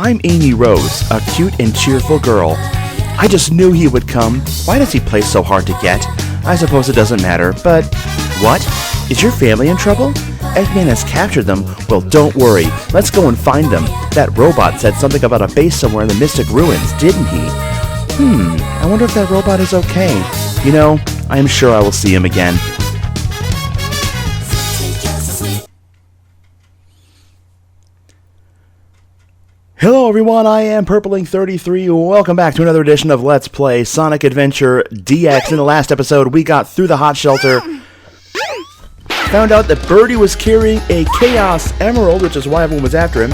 I'm Amy Rose, a cute and cheerful girl. I just knew he would come. Why does he play so hard to get? I suppose it doesn't matter, but... What? Is your family in trouble? Eggman has captured them. Well, don't worry. Let's go and find them. That robot said something about a base somewhere in the Mystic Ruins, didn't he? I wonder if that robot is okay. You know, I am sure I will see him again. Hello everyone, I am Purpling33. Welcome back to another edition of Let's Play Sonic Adventure DX. In the last episode, we got through the hot shelter. Found out that Birdie was carrying a Chaos Emerald, which is why everyone was after him.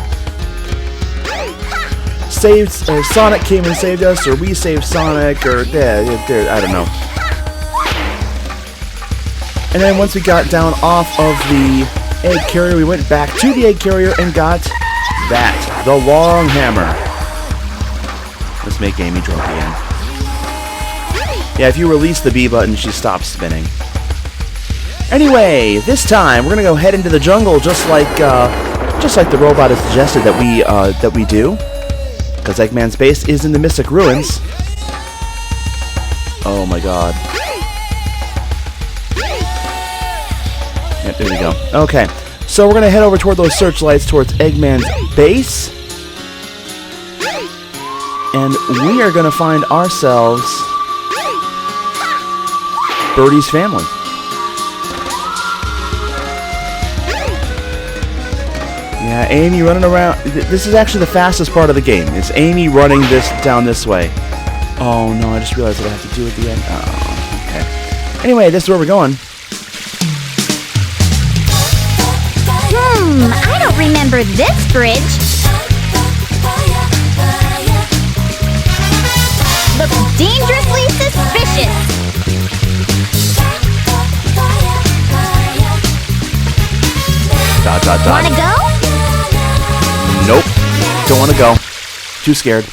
Sonic came and saved us, or we saved Sonic, or I don't know. And then once we got down off of the egg carrier, we went back to the egg carrier and got that, the long hammer. Let's make Amy drunk again. Yeah, if you release the B button, she stops spinning. Anyway, this time we're gonna go head into the jungle, just like the robot has suggested that we do, because Eggman's base is in the Mystic Ruins. Oh my God. Yep, there we go. Okay. So we're going to head over toward those searchlights towards Eggman's base. And we are going to find ourselves Birdie's family. Yeah, Amy running around. This is actually the fastest part of the game. It's Amy running down this way. Oh no, I just realized what I have to do at the end. Oh, okay. Anyway, this is where we're going. I don't remember this bridge. Looks dangerously suspicious. Wanna go? Nope. Don't wanna go. Too scared.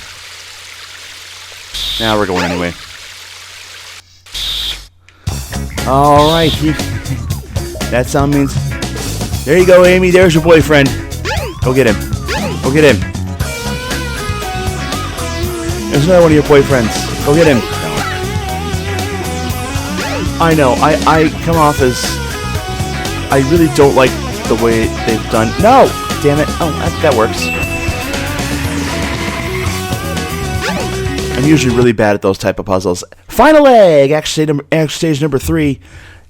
Now we're going anyway. Alright. That sound means... There you go, Amy. There's your boyfriend. Go get him. Go get him. There's another one of your boyfriends. Go get him. I know. I come off as... I really don't like the way they've done... No! Damn it. Oh, that works. I'm usually really bad at those type of puzzles. Final egg! Action stage number 3.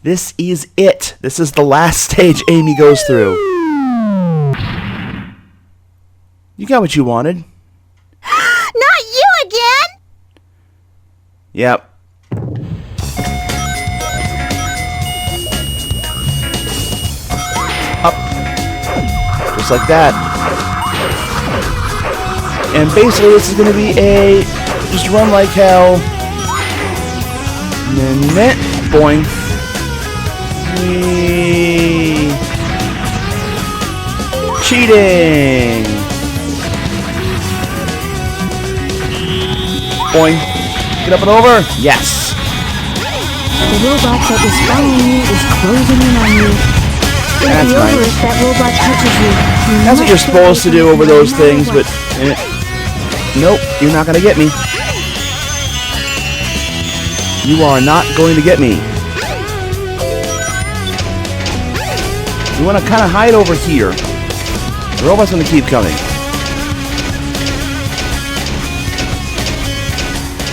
This is it. This is the last stage Amy goes through. You got what you wanted. Not you again! Yep. Up. Just like that. And basically this is going to be a just run like hell. And then, boing. Cheating! Boing. Get up and over. Yes. The robot that is following you is closing in on you. That's over nice. if that robot touches you. That's what you're supposed to do over those things, but... nope, you're not going to get me. You are not going to get me. You want to kind of hide over here. The robot's going to keep coming.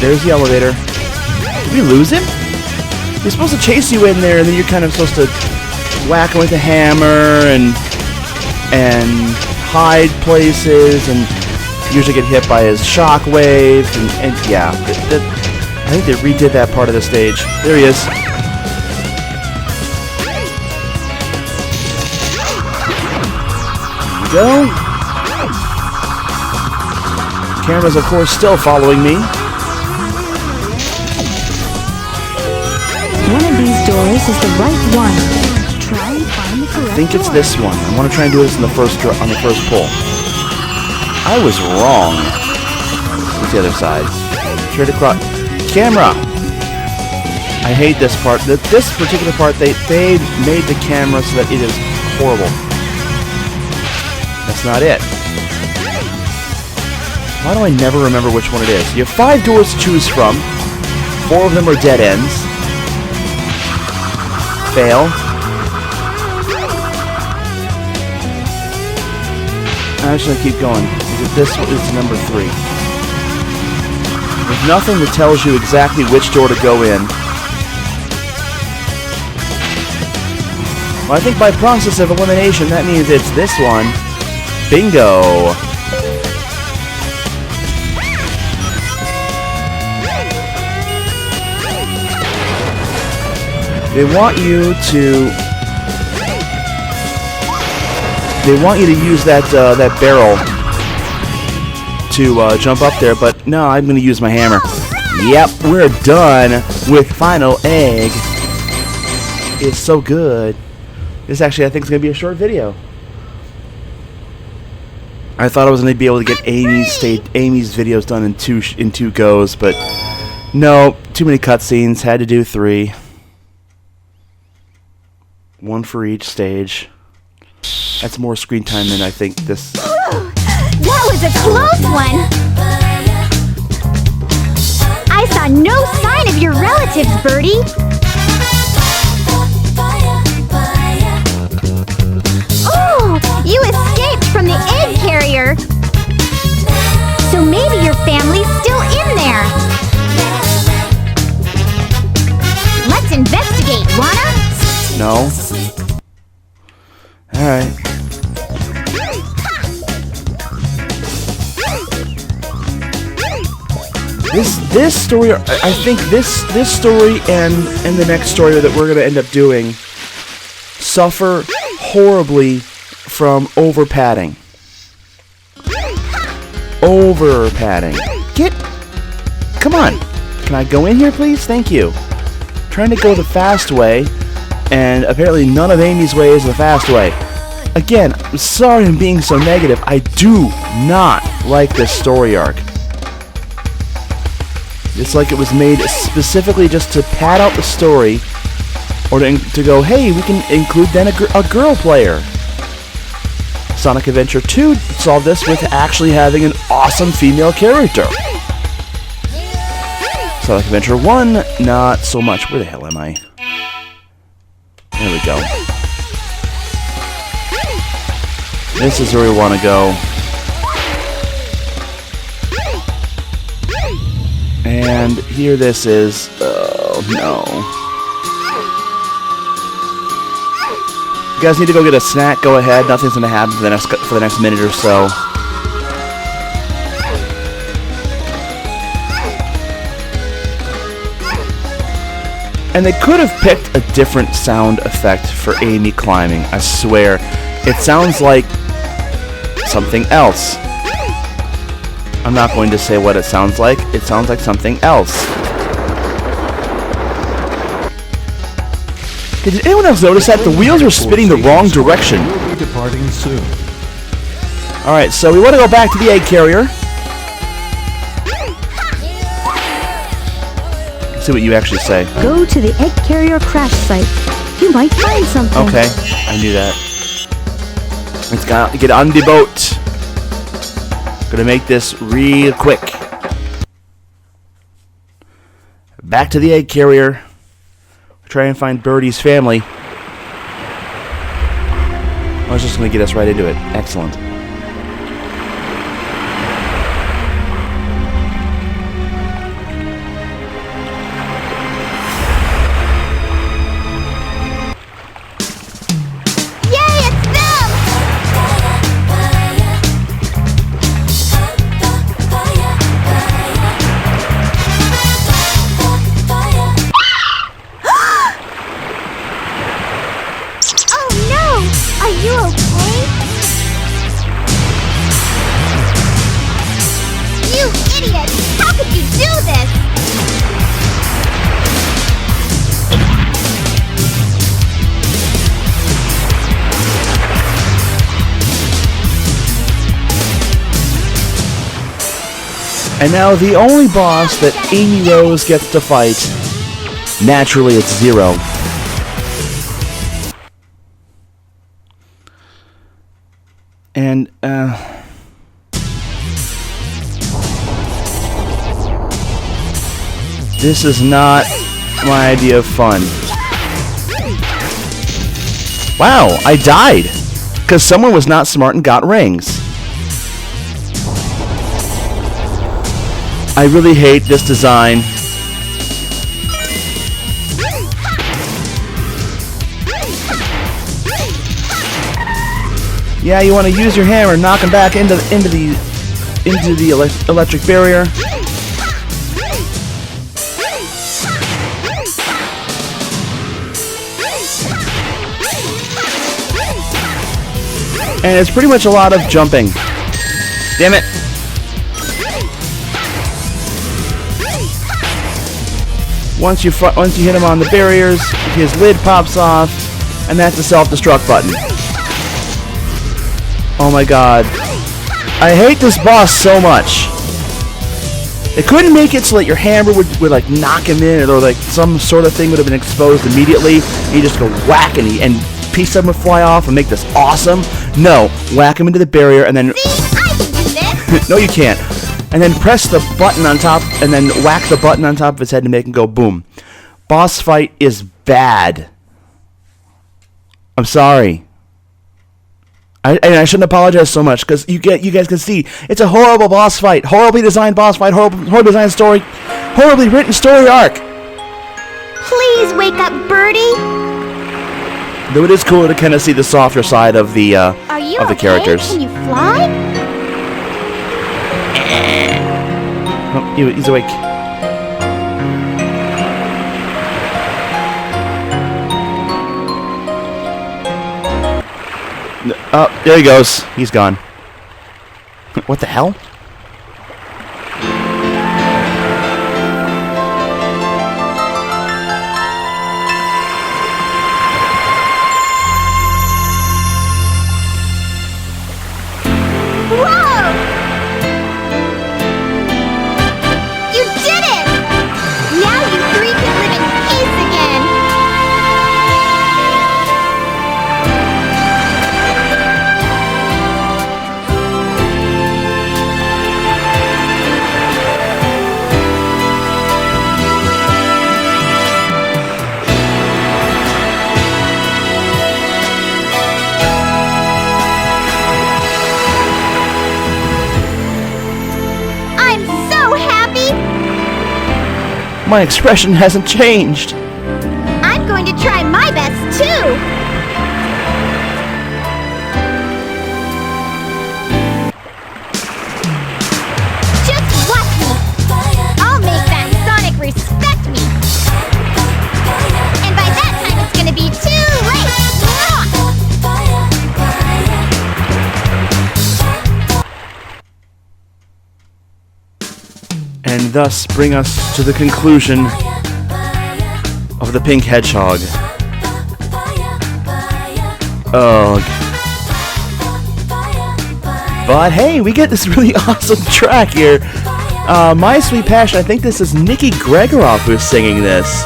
There's the elevator. Did we lose him? He's supposed to chase you in there, and then you're kind of supposed to whack him with a hammer and hide places, and usually get hit by his shockwave. And yeah, I think they redid that part of the stage. There he is. Go. Camera's, of course, still following me. One of these doors is the right one. Try and find the correct I think it's door. this one. I want to try and do this on the first pull. I was wrong. What's the other side? Straight across. Camera. I hate this part. This particular part, they made the camera so that it is horrible. That's not it. Why do I never remember which one it is? You have 5 doors to choose from. 4 of them are dead ends. Fail. I'm just gonna keep going. This is number 3. There's nothing that tells you exactly which door to go in. Well, I think by process of elimination, that means it's this one. Bingo! They want you to use that barrel to jump up there, but no, I'm going to use my hammer. Yep, we're done with Final Egg. It's so good. This actually, I think, is going to be a short video. I thought I was going to be able to get Amy's videos done in two goes, but no, too many cutscenes. Had to do 3. 1 for each stage. That's more screen time than I think this. That was a close one. I saw no sign of your relatives, Birdie. Oh, you escaped from the egg carrier. So maybe your family's still in there. Let's investigate, wanna? No. Alright. This story, I think this story and the next story that we're going to end up doing suffer horribly from over-padding. Over-padding. Come on. Can I go in here, please? Thank you. Trying to go the fast way, and apparently none of Amy's way is the fast way. Again, I'm sorry I'm being so negative. I do not like this story arc. It's like it was made specifically just to pad out the story, or to go, hey, we can include then a girl player. Sonic Adventure 2 solved this with actually having an awesome female character. Sonic Adventure 1, not so much. Where the hell am I? There we go. This is where we want to go. And here this is. Oh no. If you guys need to go get a snack, go ahead. Nothing's gonna happen for the next minute or so. And they could have picked a different sound effect for Amy climbing. I swear. It sounds like something else. I'm not going to say what it sounds like. It sounds like something else. Okay, did anyone else notice that the wheels are spinning the wrong direction? We'll be departing soon. Alright, so we want to go back to the egg carrier. Let's see what you actually say. Go to the egg carrier crash site. You might find something. Okay, I knew that. Let's get on the boat. Gonna make this real quick. Back to the egg carrier. Try and find Birdie's family. I was just gonna get us right into it. Excellent. Are you okay? You idiot! How could you do this? And now the only boss that Amy Rose gets to fight, naturally it's Zero. And, This is not my idea of fun. Wow, I died because someone was not smart and got rings. I really hate this design. Yeah, you want to use your hammer, knock him back into the electric barrier. And it's pretty much a lot of jumping. Damn it. Once you hit him on the barriers, his lid pops off, and that's the self-destruct button. Oh my god. I hate this boss so much. They couldn't make it so that your hammer would like knock him in, or like some sort of thing would have been exposed immediately. And you just go whack and piece of him would fly off and make this awesome. No, whack him into the barrier and then... See, I can do this. No, you can't. And then press the button on top, and then whack the button on top of his head to make him go boom. Boss fight is bad. I'm sorry. I shouldn't apologize so much, because you guys can see it's a horrible boss fight, horribly designed boss fight, horribly designed story, horribly written story arc. Please wake up, Birdie. Though it is cool to kind of see the softer side of the Are you okay? characters. Can you fly? Oh, he's awake. Oh, there he goes. He's gone. What the hell? Whoa! You did it! Now you three can live in peace again. I'm so happy! My expression hasn't changed. I'm going to try my best too! Just watch me! I'll make that Sonic respect me! And by that time it's gonna be too late! And thus bring us to the conclusion of the Pink Hedgehog. Ugh. But hey, we get this really awesome track here. My Sweet Passion, I think this is Nikki Gregorov who's singing this.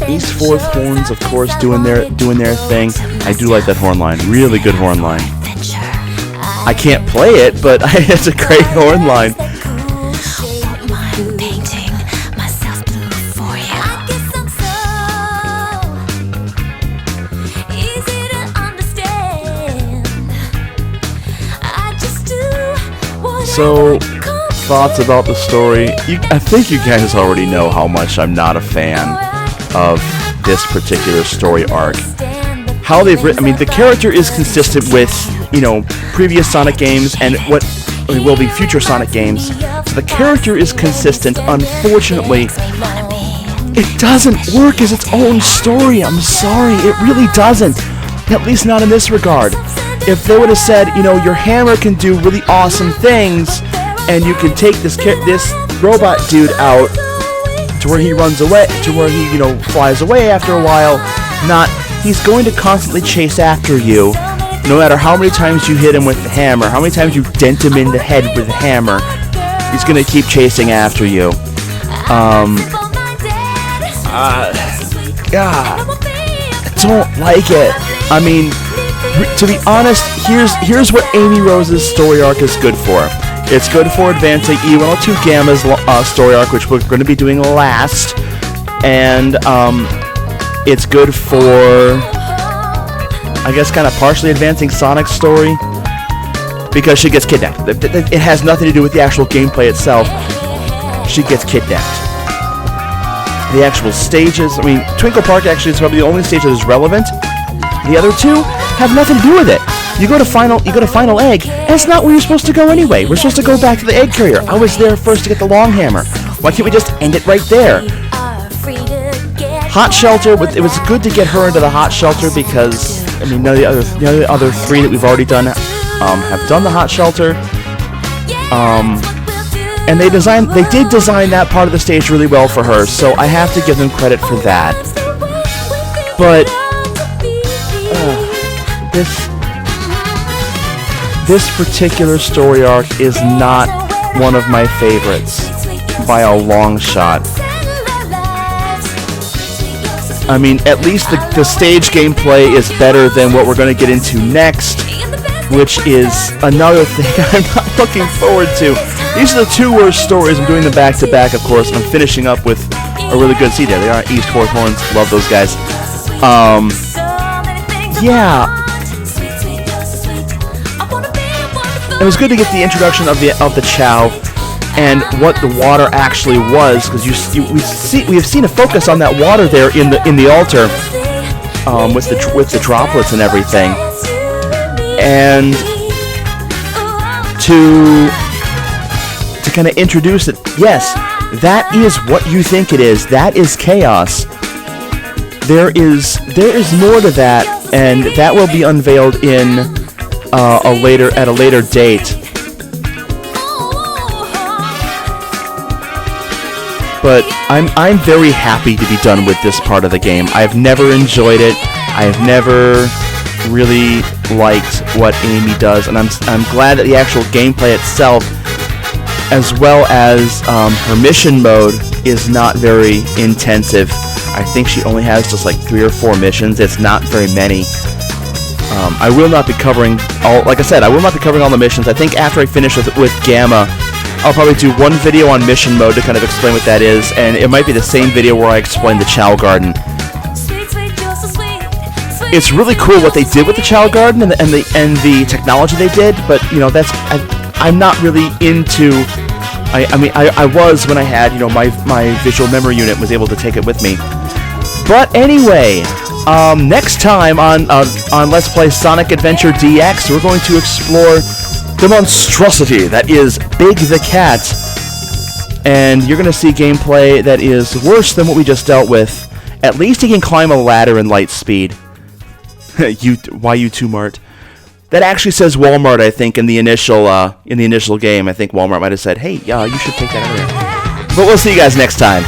These fourth horns, of course, doing their thing. I do like that horn line. Really good horn line. I can't play it, but it's a great horn line. So, thoughts about the story? I think you guys already know how much I'm not a fan of this particular story arc. How they've written, I mean, the character is consistent with, previous Sonic games and what will be future Sonic games. The character is consistent. Unfortunately, it doesn't work as its own story. I'm sorry, it really doesn't. At least not in this regard. If they would have said, your hammer can do really awesome things, and you can take this robot dude out to where he runs away, to where he, flies away after a while, he's going to constantly chase after you, no matter how many times you hit him with the hammer, how many times you dent him in the head with the hammer, he's going to keep chasing after you. God, I don't like it. I mean, to be honest, here's what Amy Rose's story arc is good for. It's good for advancing E102 Gamma's story arc, which we're going to be doing last, and it's good for, I guess, kind of partially advancing Sonic's story, because she gets kidnapped. It has nothing to do with the actual gameplay itself. She gets kidnapped. The actual stages, I mean, Twinkle Park actually is probably the only stage that is relevant. The other two have nothing to do with it. You go to Final Egg, and it's not where you're supposed to go anyway. We're supposed to go back to the egg carrier. I was there first to get the long hammer. Why can't we just end it right there? Hot Shelter, it was good to get her into the Hot Shelter because, I mean, none of the other three that we've already done have done the Hot Shelter. And they did design that part of the stage really well for her, so I have to give them credit for that. But this particular story arc is not one of my favorites by a long shot. I mean, at least the stage gameplay is better than what we're going to get into next, which is another thing I'm not looking forward to. These are the two worst stories. I'm doing them back-to-back, of course. I'm finishing up with a really good... See, there they are, East Hawthorns. Love those guys. Yeah. It was good to get the introduction of the Chow and what the water actually was, because we have seen a focus on that water there in the altar, with the droplets and everything, and to kind of introduce it. Yes, that is what you think it is. That is chaos. There is more to that, and that will be unveiled in at a later date. But I'm very happy to be done with this part of the game. I've never enjoyed it. I've never really liked what Amy does, and I'm glad that the actual gameplay itself, as well as her mission mode, is not very intensive. I think she only has just like 3 or 4 missions. It's not very many. I will not be covering all. Like I said, I will not be covering all the missions. I think after I finish with Gamma, I'll probably do one video on mission mode to kind of explain what that is, and it might be the same video where I explain the Chow Garden. It's really cool what they did with the Chow Garden and the technology they did, but you know, I'm not really into. I was when I had, you know, my visual memory unit was able to take it with me. But anyway, next time on Let's Play Sonic Adventure DX, we're going to explore the monstrosity that is Big the Cat, and you're going to see gameplay that is worse than what we just dealt with. At least he can climb a ladder in light speed. Why you too, Mart? That actually says Walmart, I think, in the initial game. I think Walmart might have said, "Hey, you should take that out of there." But we'll see you guys next time.